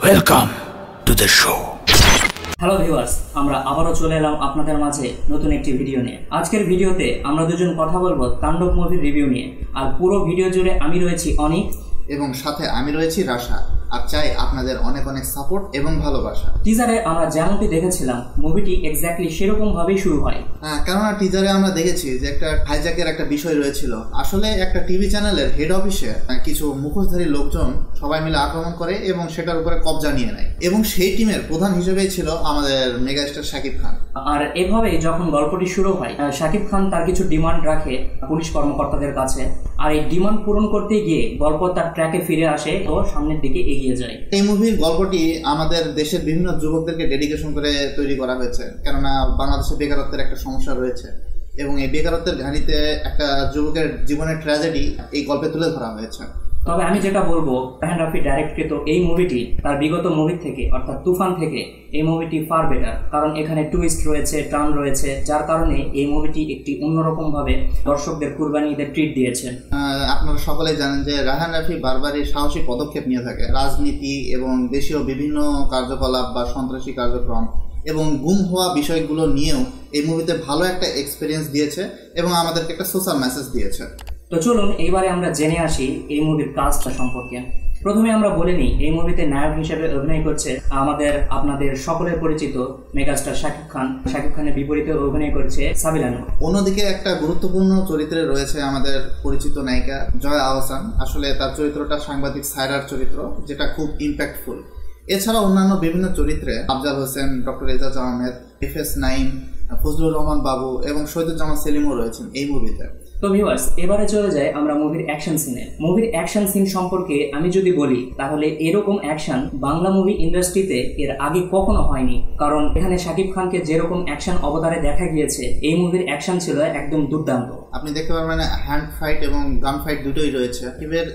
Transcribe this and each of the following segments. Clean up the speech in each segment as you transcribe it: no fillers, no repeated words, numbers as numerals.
Welcome to the show. Hello viewers, আমরা আবারও চলে এলাম আপনাদের মাঝে নতুন একটি ভিডিও নিয়ে। আজকের ভিডিওতে আমরা দুজন কথা বলবো তাণ্ডব মুভির রিভিউ নিয়ে। আর পুরো ভিডিও জুড়ে আমি রয়েছি অনিক এবং সাথে আমি রয়েছি রাশা। আর চাই আপনাদের অনেক অনেক সাপোর্ট এবং ভালোবাসা। টিজারে আমরা যেমনটি দেখেছিলাম মুভিটি এক্স্যাক্টলি সেরকম ভাবেই শুরু হয়। কেননা টিজারে আমরা দেখেছি যে একটা হাইজ্যাকের একটা বিষয় রয়েছিল। আসলে একটা টিভি চ্যানেলের হেড অফিসে কিছু মুখোশধারী লোকজন সবাই মিলে আক্রমণ করে এবং সেটার উপরে কবজা নিয়ে নেয়, এবং সেই টিমের প্রধান হিসেবেই ছিল আমাদের মেগাস্টার শাকিব খান। আর এভাবেই যখন গল্পটি শুরু হয়, শাকিব খান তার কিছু ডিমান্ড রাখে পুলিশ কর্মকর্তাদের কাছে। আর এই ডিমান্ড পূরণ করতে গিয়ে গল্প তার ট্র্যাকে ফিরে আসে ও সামনের দিকে এগিয়ে যায়। এই মুভির গল্পটি আমাদের দেশের বিভিন্ন যুবকদেরকে ডেডিকেশন করে তৈরি করা হয়েছে, কেননা বাংলাদেশে বেকারত্বের একটা সমস্যা রয়েছে এবং এই বেকারত্বের ঘানিতে একটা যুবকের জীবনের ট্র্যাজেডি এই গল্পে তুলে ধরা হয়েছে। তবে আমি যেটা বলবো, রায়হান রাফি ডাইরেক্টকৃত এই মুভিটি তার বিগত মুভি থেকে অর্থাৎ তুফান থেকে এই মুভিটি ফার বেটার। কারণ এখানে টুইস্ট রয়েছে, টার্ন রয়েছে, যার কারণে এই মুভিটি একটি অন্যরকম ভাবে দর্শকদের কুরবানি ঈদের ট্রিট দিয়েছেন। আপনারা সকলেই জানেন যে রায়হান রাফি বারবারই সাহসী পদক্ষেপ নিয়ে থাকে রাজনীতি এবং দেশীয় বিভিন্ন কার্যকলাপ বা সন্ত্রাসী কার্যক্রম এবং গুম হওয়া বিষয়গুলো নিয়েও এই মুভিতে ভালো একটা এক্সপিরিয়েন্স দিয়েছে এবং আমাদেরকে একটা সোশ্যাল মেসেজ দিয়েছে। তো চলুন এইবারে আমরা জেনে আসি এই মুভির কাজটা সম্পর্কে। প্রথমে আমরা বলে নিই, এই মুভিতে নায়ক হিসেবে অভিনয় করছে আপনাদের সকলের পরিচিত মেগাস্টার শাকিব খান। শাকিব খানের বিপরীতে অভিনয় করছে সাবিলা নূর। অন্যদিকে একটা গুরুত্বপূর্ণ চরিত্রে রয়েছে আমাদের পরিচিত নায়িকা জয়া আহসান। আসলে তার চরিত্রটা সাংবাদিক সায়রার চরিত্র, যেটা খুব ইম্প্যাক্টফুল। এছাড়া অন্যান্য বিভিন্ন চরিত্রে আফজাল হোসেন, ডক্টর এজাজ আহমেদ, FS9, ফজলুর রহমান বাবু এবং শহীদুজ্জামান সেলিমও রয়েছেন এই মুভিতে। তো ভিউয়ার্স, এবারে চলে যায় আমরা মুভির অ্যাকশন সিনে। মুভির অ্যাকশন সিন সম্পর্কে আমি যদি বলি, তাহলে এরকম অ্যাকশন বাংলা মুভি ইন্ডাস্ট্রিতে এর আগে কখনো হয়নি। কারণ এখানে শাকিব খানকে যেরকম অ্যাকশন অবতারে দেখা গিয়েছে, এই মুভির অ্যাকশন ছিল একদম দুর্দান্ত। আপনি দেখতে পারবেন হ্যান্ড ফাইট এবং গান ফাইট দুটোই রয়েছে। এবার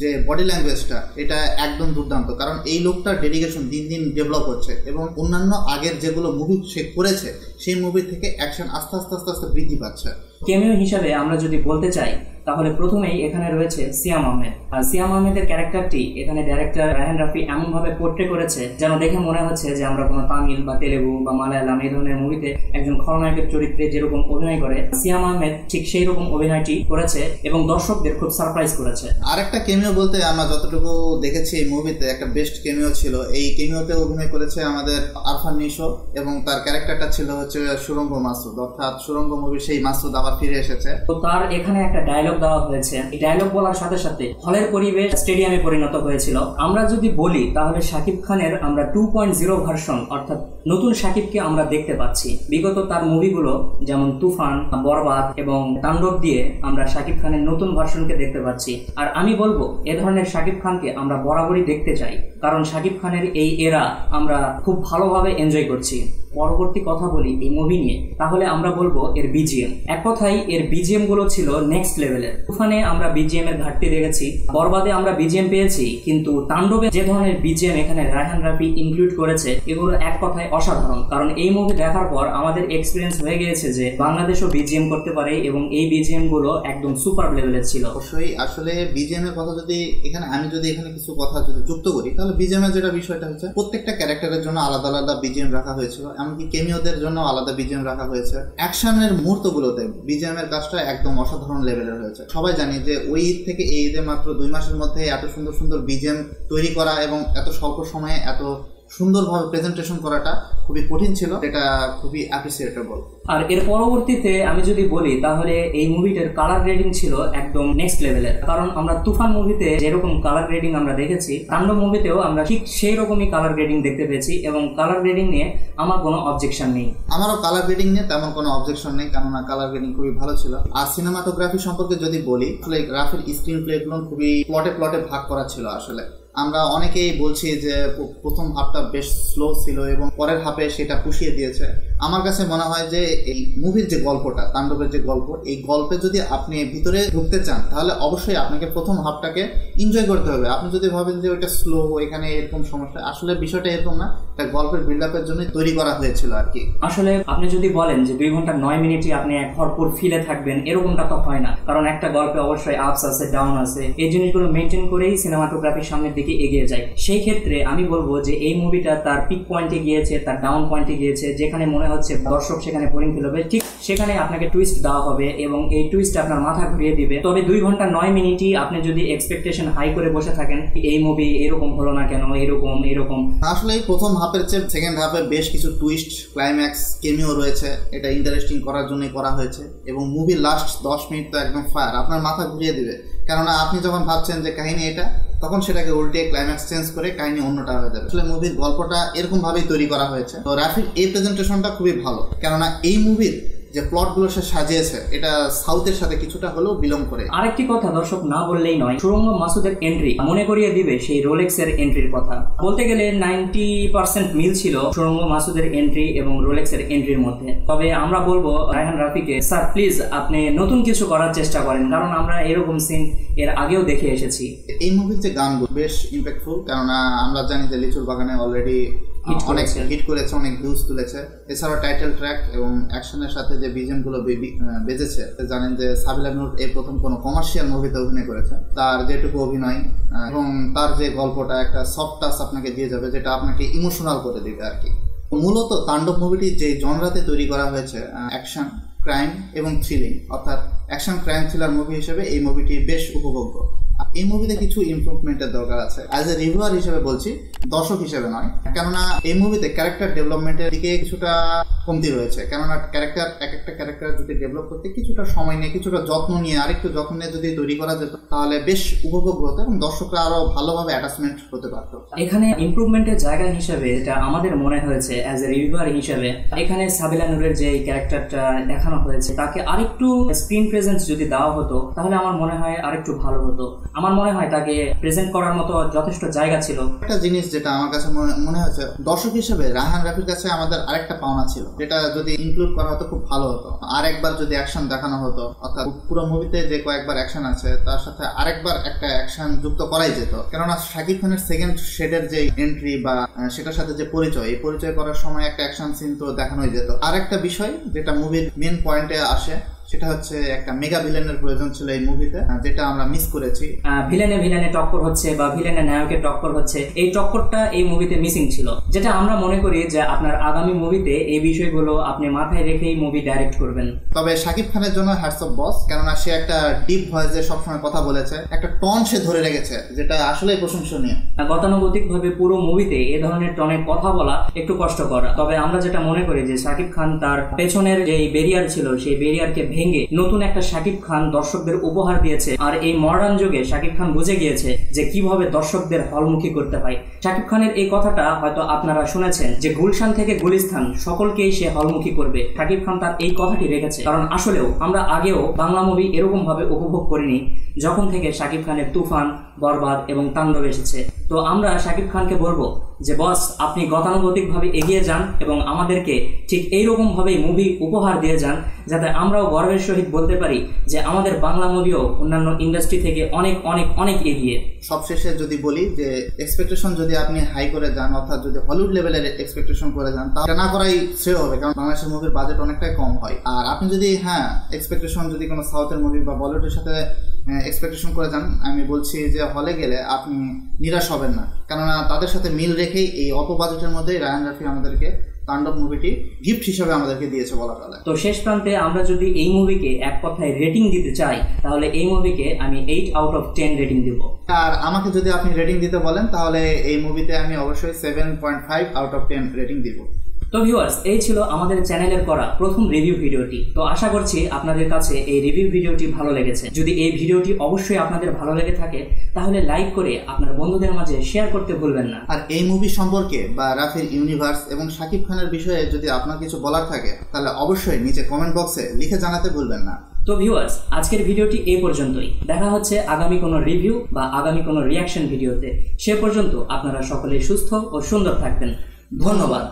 যে বডি ল্যাঙ্গুয়েজটা, এটা একদম দুর্দান্ত। কারণ এই লোকটার ডেডিকেশন দিন দিন ডেভেলপ হচ্ছে এবং অন্যান্য আগের যেগুলো মুভি সে করেছে সেই মুভি থেকে অ্যাকশন আস্তে আস্তে আস্তে আস্তে বৃদ্ধি পাচ্ছে। ক্যামিও হিসাবে আমরা যদি বলতে চাই, তাহলে প্রথমেই এখানে রয়েছে সিয়াম আহমেদ। আর সিয়াম আহমেদের ক্যারেক্টারটি এখানে ডাইরেক্টর রায়হান রাফি এমনভাবে পোর্ট্রে করেছে যেন দেখে মনে হচ্ছে যে আমরা কোনো তামিল বা তেলেগু বা মালায়ালাম এই ধরনের মুভিতে একজন খলনায়কের চরিত্রে যেরকম অভিনয় করে, সিয়াম আহমেদ ঠিক সেই রকম অভিনয়টি করেছে এবং দর্শকদের খুব সারপ্রাইজ করেছে। আরেকটা কেমিও বলতে আমরা যতটুকু দেখেছি এই মুভিতে একটা বেস্ট কেমিও ছিল। এই কেমিওতে অভিনয় করেছে আমাদের আরফান নিশো এবং তার ক্যারেক্টারটা ছিল হচ্ছে সুরঙ্গ মাসুদ, অর্থাৎ সুরঙ্গ মুভির সেই মাসুদ আবার ফিরে এসেছে। তো তার এখানে একটা ডায়লগ দেওয়া হয়েছে। এই ডায়লগ বলার সাথে সাথে হলের পরিবেশ স্টেডিয়ামে পরিণত হয়েছিল। আমরা যদি বলি, তাহলে শাকিব খানের আমরা 2.0 ভার্সন অর্থাৎ নতুন শাকিবকে আমরা দেখতে পাচ্ছি। বিগত তার মুভিগুলো যেমন তুফান, বরবাদ এবং তাণ্ডব দিয়ে আমরা শাকিব খানের নতুন ভার্সনকে দেখতে পাচ্ছি। আর আমি বলবো, এ ধরনের শাকিব খানকে আমরা বরাবরই দেখতে চাই, কারণ শাকিব খানের এই এরা আমরা খুব ভালোভাবে এনজয় করছি। পরবর্তী কথা বলি এই মুভি নিয়ে, তাহলে আমরা বলবো এর বিজিএম। এক কথায় এর বিজিএম গুলো ছিল নেক্সট লেভেলের। তুফানে আমরা বিজিএম এর ঘাটতি দেখেছি, বরবাদে আমরা বিজিএম পেয়েছি, কিন্তু তাণ্ডবে যে ধরনের বিজিএম এখানে রায়হান রাফি ইনক্লুড করেছে, এগুলো এক কথায় অসাধারণ। কারণ এই মুভি দেখার পর আমাদের এক্সপিরিয়েন্স হয়ে গিয়েছে যে বাংলাদেশও বিজিএম করতে পারে এবং এই বিজিএম গুলো একদম সুপার লেভেলের ছিল। অবশ্যই। আসলে বিজিএম এর কথা যদি আমি এখানে কিছু কথা যদি যুক্ত করি, তাহলে বিজিএম এর যেটা বিষয়টা হচ্ছে প্রত্যেকটা ক্যারেক্টারের জন্য আলাদা আলাদা বিজিএম রাখা হয়েছিল, এমনকি কেমিওদের জন্য আলাদা বিজিএম রাখা হয়েছে। অ্যাকশনের মুহূর্তগুলোতে বিজিএম এর কাজটা একদম অসাধারণ লেভেলের হয়েছে। সবাই জানি যে ওই ঈদ থেকে এই ঈদে মাত্র 2 মাসের মধ্যে এত সুন্দর সুন্দর বিজিএম তৈরি করা এবং এত স্বল্প সময়ে এত সুন্দরভাবে প্রেজেন্টেশন করাটা খুবই কঠিন ছিল। এটা খুবই অ্যাপ্রিসিয়েটেবল। আর এর পরবর্তীতে আমি যদি বলি, তাহলে এই মুভিটার কালার গ্রেডিং ছিল একদম নেক্সট লেভেলের। কারণ আমরা তুফান মুভিতে যেরকম কালার গ্রেডিং আমরা দেখেছি, তাণ্ডব মুভিতেও আমরা ঠিক সেই রকমই কালার গ্রেডিং দেখতে পেয়েছি এবং কালার গ্রেডিং নিয়ে আমার কোনো অবজেকশন নেই। আমারও কালার গ্রেডিং নিয়ে তেমন কোনো অবজেকশন নেই, কেননা কালার গ্রেডিং খুবই ভালো ছিল। আর সিনেমাটোগ্রাফি সম্পর্কে যদি বলি, আসলে রাফির স্ক্রিন প্লেগুলো খুবই প্লটে ভাগ করা ছিল। আসলে আমরা অনেকেই বলছি যে প্রথম হাফটা বেশ স্লো ছিল এবং পরের হাফে সেটা পুষিয়ে দিয়েছে। আমার কাছে মনে হয় যে এই মুভির যে গল্পটা, তাণ্ডবের যে গল্প, এই গল্পে যদি আপনি ভিতরে ঢুকতে চান তাহলে অবশ্যই আপনাকে প্রথম হাফটাকে এনজয় করতে হবে। আপনি যদি ভাবেন যে ওইটা স্লো, এখানে এরকম সমস্যা, আসলে বিষয়টা এরকম না, এটা গল্পের বিল্ড আপের জন্য তৈরি করা হয়েছিল আর কি। আসলে আপনি যদি বলেন যে 2 ঘন্টা 9 মিনিটই আপনি এক ভরপুর ফিলে থাকবেন, এরকমটা তো হয় না, কারণ একটা গল্পে অবশ্যই আপস আছে, ডাউন আছে, এই জিনিসগুলো মেনটেন করেই সিনেমাটোগ্রাফির সামনের দিকে এগিয়ে যায়। সেই ক্ষেত্রে আমি বলবো যে এই মুভিটা তার পিক পয়েন্টে গিয়েছে, তার ডাউন পয়েন্টে গিয়েছে, যেখানে মনে হচ্ছে দর্শক সেখানে বোরিং ফিল হবে, ঠিক সেখানে আপনাকে টুইস্ট দেওয়া হবে এবং এই টুইস্ট আপনার মাথা ঘুরিয়ে দিবে। তবে 2 ঘন্টা 9 মিনিটই আপনি যদি এক্সপেকটেশন হাই করে বসে থাকেন, এই মুভি এরকম হলো না কেন, এরকম আসলে এই প্রথম হাফের চেয়ে সেকেন্ড হাফে বেশ কিছু টুইস্ট, ক্লাইম্যাক্স, কেমিও রয়েছে, এটা ইন্টারেস্টিং করার জন্যই করা হয়েছে। এবং মুভির লাস্ট 10 মিনিট তো একদম ফায়ার, আপনার মাথা ঘুরিয়ে দিবে, কেননা আপনি যখন ভাবছেন যে কাহিনী এটা, তখন সেটাকে উল্টে ক্লাইম্যাক্স চেঞ্জ করে কাহিনী অন্যটা হয়ে যাবে। আসলে মুভির গল্পটা এরকম ভাবেই তৈরি করা হয়েছে। তো রাফির এই প্রেজেন্টেশনটা খুবই ভালো, কেননা এই মুভির যে প্লটগুলো সে সাজিয়েছে এটা সাউথের সাথে কিছুটা হলেও বিলং করে। আরেকটি কথা দর্শক না বললেই নয়, সুরঙ্গ মাসুদের এন্ট্রি মনে করিয়ে দিবে সেই রোলেক্সের এন্ট্রির কথা। বলতে গেলে 90% মিল ছিল সুরঙ্গ মাসুদের এন্ট্রি এবং রোলেক্সের এন্ট্রির মধ্যে। তবে আমরা বলবো রায়হান রাফিকে, স্যার প্লিজ আপনি নতুন কিছু করার চেষ্টা করেন, কারণ আমরা এরকম সিন এর আগেও দেখে এসেছি। এই মুভির যে গানগুলো বেশ ইম্প্যাক্টফুল, কেননা আমরা জানি যে লিচুর বাগানে অলরেডি অনেক হিট করেছে, অনেক ভিউজ তুলেছে। এছাড়াও টাইটেল ট্র্যাক এবং অ্যাকশনের সাথে যে বিজিএম গুলো বেজেছে, জানেন যে সাবিলা নূর এই প্রথম কোনো কমার্শিয়াল মুভিতে অভিনয় করেছে। তার যেটুকু অভিনয় এবং তার যে গল্পটা একটা সফট টাচ আপনাকে দিয়ে যাবে, যেটা আপনাকে ইমোশনাল করে দিবে আর কি। মূলত তাণ্ডব মুভিটি যে জনরাতে তৈরি করা হয়েছে, অ্যাকশন, ক্রাইম এবং থ্রিলিং, অর্থাৎ অ্যাকশন ক্রাইম থ্রিলার মুভি হিসেবে এই মুভিটি বেশ উপভোগ্য। এই মুভিতে কিছু ইমপ্রুভমেন্টের দরকার আছে। অ্যাজ এ রিভিউয়ার হিসেবে বলছি, দর্শক হিসেবে নয়, কেননা এই মুভিতে ক্যারেক্টার ডেভেলপমেন্টের দিকে কিছুটা কমতি রয়েছে। কেননা এক একটা ক্যারেক্টার যদি ডেভেলপ করতে কিছুটা সময় নিয়ে, কিছুটা যত্ন নিয়ে, আরেকটু যত্ন নিয়ে যদি তৈরি করা যেত তাহলে বেশ উপভোগ্য হতো এবং দর্শকরা আরো ভালোভাবে অ্যাটাচমেন্ট হতে পারত। এখানে ইমপ্রুভমেন্টের জায়গা হিসেবে যেটা আমাদের মনে হয়েছে অ্যাজ এ রিভিউয়ার হিসেবে, এখানে সাবিলা নূরের যে ক্যারেক্টারটা দেখানো হয়েছে তাকে আরেকটু স্ক্রিন প্রেজেন্স যদি দেওয়া হতো তাহলে আমার মনে হয় আরেকটু ভালো হতো। আমার মনে হয় তাকে প্রেজেন্ট করার মতো যথেষ্ট জায়গা ছিল। একটা জিনিস যেটা আমার কাছে মনে হয়েছে, দর্শক হিসেবে রায়হান রাফির কাছে আমাদের আরেকটা পাওনা ছিল, যেটা যদি ইনক্লুড করা হতো খুব ভালো হতো। আরেকবার যদি অ্যাকশন দেখানো হতো, অর্থাৎ পুরো মুভিতে যে কয়েকবার অ্যাকশন আছে তার সাথে আরেকবার একটা অ্যাকশন যুক্ত করাই যেত। কেননা শাকিব খানের সেকেন্ড শেডের যে এন্ট্রি বা সেটার সাথে যে পরিচয়, এই পরিচয় করার সময় একটা অ্যাকশন সিন তো দেখানোই যেত। আর একটা বিষয় যেটা মুভির মেন পয়েন্টে আসে, সেটা হচ্ছে একটা মেগা ভিলেনের প্রয়োজন ছিল এই মুভিতে, যেটা আমরা মিস করেছি। ভিলেনে টক্কর হচ্ছে বা ভিলেনের নায়কের টক্কর হচ্ছে, এই টক্করটা এই মুভিতে মিসিং ছিল, যেটা আমরা মনে করি যে আপনার আগামী মুভিতে এই বিষয়গুলো আপনি মাথায় রেখেই মুভি ডাইরেক্ট করবেন। তবে শাকিব খানের জন্য হ্যাটস অফ বস, কেননা সে একটা ডিপ ভয়েসে সবসময় কথা বলেছে, একটা টন সে ধরে রেখেছে, যেটা আসলে প্রশংসনীয়। গতানুগতিক ভাবে পুরো মুভিতে এ ধরনের টনে কথা বলা একটু কষ্টকর। তবে আমরা যেটা মনে করি যে শাকিব খান তার পেছনের যে ব্যারিয়ার ছিল, সেই ব্যারিয়ারকে ভেঙে নতুন একটা শাকিব খান দর্শকদের উপহার দিয়েছে। আর এই মডার্ন যুগে শাকিব খান বুঝে গিয়েছে যে কিভাবে দর্শকদের হলমুখী করতে হয়। শাকিব খানের এই কথাটা হয়তো আপনারা শুনেছেন যে গুলশান থেকে গুলিস্তান সকলকেই সে হলমুখী করবে। শাকিব খান তার এই কথাটি রেখেছে, কারণ আসলেও আমরা আগেও বাংলা মুভি এরকম ভাবে উপভোগ করিনি যখন থেকে শাকিব খানের তুফান, বরবাদ এবং তাণ্ডব এসেছে। তো আমরা শাকিব খানকে বলবো যে বস, আপনি গতানুগতিক ভাবে এগিয়ে যান এবং আমাদেরকে ঠিক এইরকম ভাবেই মুভি উপহার দিয়ে যান, যাতে আমরাও গর্বের সহিত বলতে পারি যে আমাদের বাংলা মুভিও অন্যান্য ইন্ডাস্ট্রি থেকে অনেক অনেক অনেক এগিয়ে। সবশেষে যদি বলি যে এক্সপেকটেশন যদি আপনি হাই করে যান, অর্থাৎ যদি হলিউড লেভেলের এক্সপেকটেশন করে যান, তা না করাই শ্রেয় হবে, কারণ বাংলাদেশের মুভির বাজেট অনেকটাই কম হয়। আর আপনি যদি এক্সপেকটেশন যদি কোনো সাউথের মুভি বা বলিউডের সাথে এক্সপেকটেশন করে যান, আমি বলছি যে হলে গেলে আপনি নিরাশ হবেন না, কেননা তাদের সাথে মিল রেখেই এই অল্প বাজেটের মধ্যেই রায়হান রাফি আমাদেরকে তাণ্ডব মুভিটি গিফট হিসেবে আমাদেরকে দিয়েছে বলা চলে। তো শেষ প্রান্তে আমরা যদি এই মুভিকে এক কথায় রেটিং দিতে চাই, তাহলে এই মুভিকে আমি 8/10 রেটিং দিব। আর আমাকে যদি আপনি রেটিং দিতে বলেন, তাহলে এই মুভিতে আমি অবশ্যই 7.5/10 রেটিং দিব। তো ভিউয়ার্স, এই ছিল আমাদের চ্যানেলের করা প্রথম রিভিউ ভিডিওটি। তো আশা করছি আপনাদের কাছে এই রিভিউ ভিডিওটি ভালো লেগেছে। যদি এই ভিডিওটি অবশ্যই আপনাদের ভালো লেগে থাকে তাহলে লাইক করে আপনার বন্ধুদের মাঝে শেয়ার করতে ভুলবেন না। আর এই মুভি সম্পর্কে বা রাফির ইউনিভার্স এবং শাকিব খানের বিষয়ে যদি আপনার কিছু বলার থাকে তাহলে অবশ্যই নিচে কমেন্ট বক্সে লিখে জানাতে ভুলবেন না। তো ভিউয়ার্স, আজকের ভিডিওটি এই পর্যন্তই। দেখা হচ্ছে আগামী কোনো রিভিউ বা আগামী কোনো রিয়াকশন ভিডিওতে। সে পর্যন্ত আপনারা সকলেই সুস্থ ও সুন্দর থাকবেন। ধন্যবাদ।